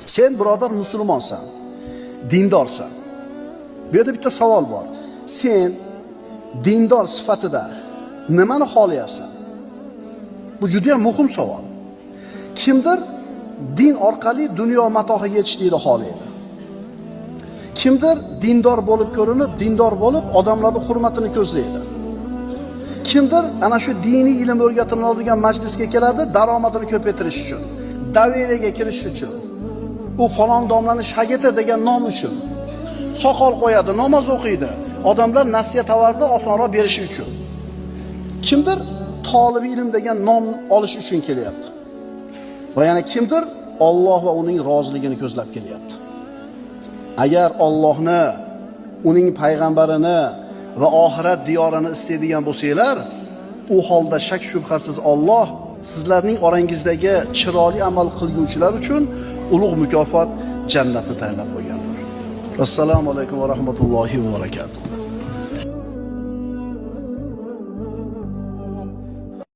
Sen birodar musulmonsan, dindorsan. Bu yerda bitta savol bor. Sen dindor sifatida nimani xohlayapsan? Bu juda ham muhim savol. Kimdir din orqali dunyo matohiga yetishlikni xohlaydi. Kimdir dindor bo'lib ko'rinib, dindor bo'lib odamlarning hurmatini ko'zlaydi. Kimdir ana shu diniy ilm o'rgatiladigan majlisga keladi, daromadini ko'paytirish uchun, daviraga kirish uchun, u falon domlani shagirdi degan nom uchun soqol qo'yadi, namoz o'qiydi, odamlar nasiya tovarni osonroq berishi uchun. Kimdir tolib ilm degan nom olish uchun kelyapti. Va yana kimdir Alloh va uning roziligini ko'zlab kelyapti. Agar Allohni, uning payg'ambarini va oxirat diyorini istaydigan bo'lsanglar, u holda shak shubhasiz Alloh sizlarning orangizdagi chiroyli amal qilguvchilar uchun ulug' mukofot jannatni tayyorlab qo'ygandir. Assalomu alaykum va rahmatullohi va barakatuh.